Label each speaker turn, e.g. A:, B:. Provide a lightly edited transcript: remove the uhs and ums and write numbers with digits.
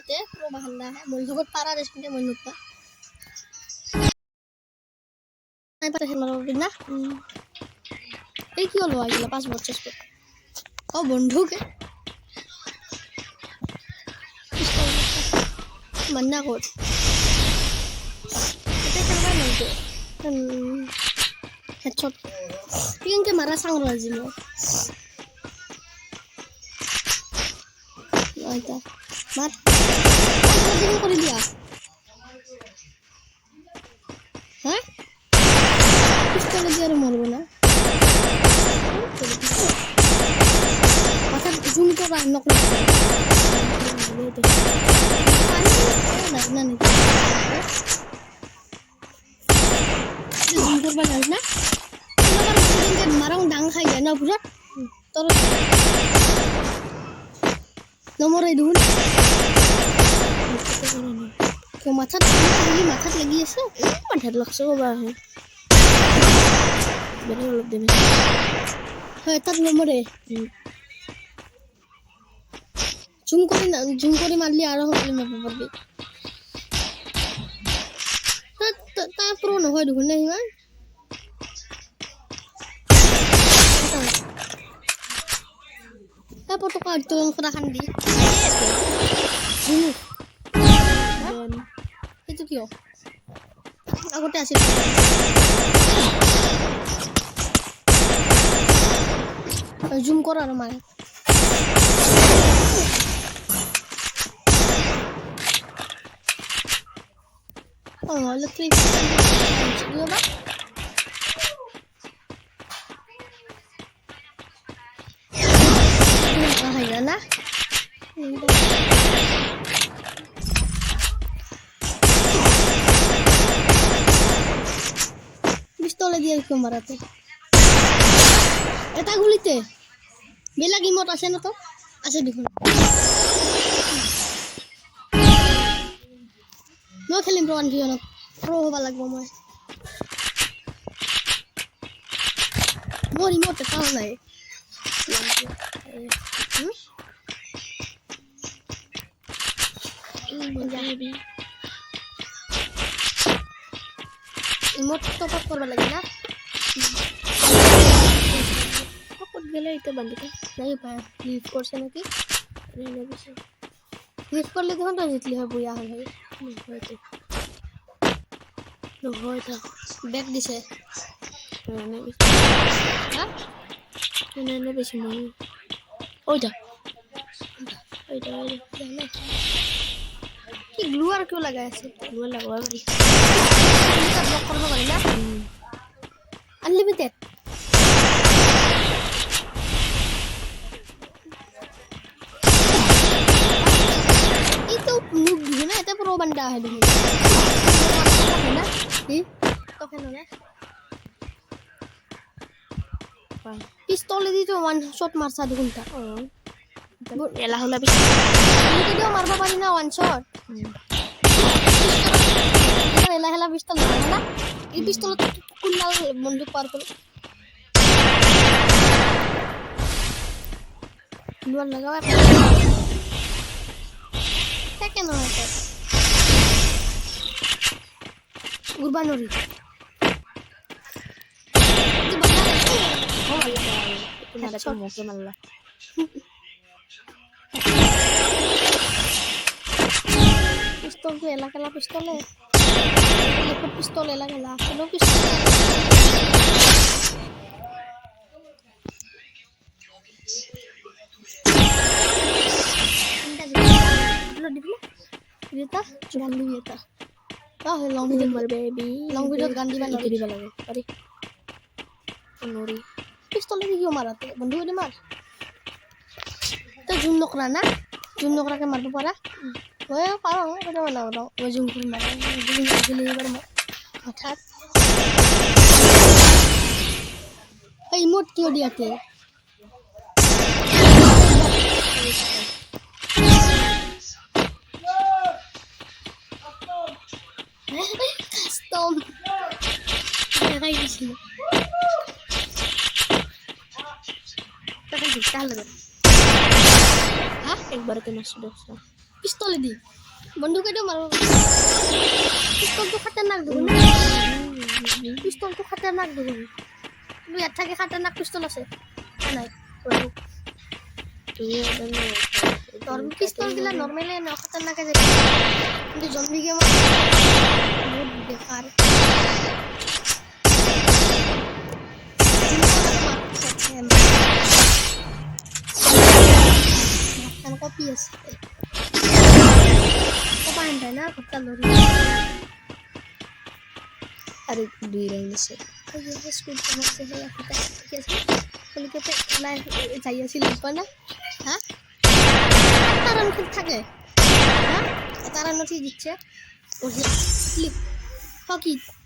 A: মাৰাতে পুরো বাহান্না মই লগত পাৰা ৰেষ্টুৰেণ্টে মই নুপা নাই পাতে খেলাৰ না এই কি হলো আইলা 5 বছর ও বন্ধুকে মান্না কর এটা কেমন লাগে হেডশট পিংকে মারা সাং রাজিনো আইতা মার দিন করে দিয়া হ্যাঁ পিস্তল দিয়ে আর মরবো না মাথা জুম করে নক না না জুম করবা জানিস না মারাং ডাং খাই যায় না বুঝা তোর nomor itu ke macat ini macat lagi ya sih mana laksa bah bener lebih demi hai tat nomor deh jungkori marli arah hotel mau pergi tat pro no hoy dulu nih man foto kartu yang serahkan di ini itu kyo aku tes asik zoom kora rumah oh elektrik juga pak না পিস্তলে দিয়ে কেউ মারাতে এটা গুলিতে বেলা গিমত আছে না তো আছে দেখুন মই খেলিম ৰন ভিয়নত প্ৰ হ'ব লাগিব মই মোৰ ৰিমোট এটাও নাই baby emote top up korba lagi na aku gele itu bandita nahi pa leave korse naki rene bise leave korle dekhon to jitli hoy buya hol hoy no hoy ta back dise rene bise ha rene bise moi oida কি glue আর কেউ লাগাই আছে glue লাগাবা পারি এটা block করব পারি না unlimited itu noob di na এটা pro banda hai di na hi to keno na pistol di to one shot marsa dugunta এলা হলা পিছ আমি দিও মারবা পারি না ওয়ান শট এলা হেলা পিস্তল না এই পিস্তল কুল্লাল বন্দুক পার করো দুয়ার লাগাও কেন আছে উরবানরি ও আল্লাহ তোমার তো মুখে মারলা pistol tuh elak-elak pistolnya ikut pistol elak-elak penuh pistol dulu di mana kita ganti kita long video baby long video ganti mana di bawah lagi tadi penuri pistol ini gimana marate bandu di mar kita jumnok rana ke marbu para Wah, parang ada mana orang wajung kurma, gini berma, macet. Hey, emote क्यों दिया थे? Custom. Kayak di sini. Kita kan bisa lagi. Hah? Yang baru kena sudah. পিস্তলে দি বন্দুকেটো মাৰো পিস্তলটো খাতাৰনাক দেখোন পিস্তলটো খাতাৰনাক দেখোন কিন্তু ইয়াত থাকে খাতাৰনাক পিস্তল আছে নাই পিস্তল গিলা নৰ্মেলে ন খাতাৰনাকে যায় কিন্তু জম্বি গেম বহুত বেকাৰ কপি আছে কপা হেনতাই না ঘরটা লরি
B: আরে দুই রাউন্ড আছে
A: স্কুল আছে সেই একটা ঠিক আছে কলিকাতে ওলাই যাই আছিল লিপা না হ্যাঁ একটা রান খুব থাকে হ্যাঁ এটা রান ঠিক দিচ্ছে হকি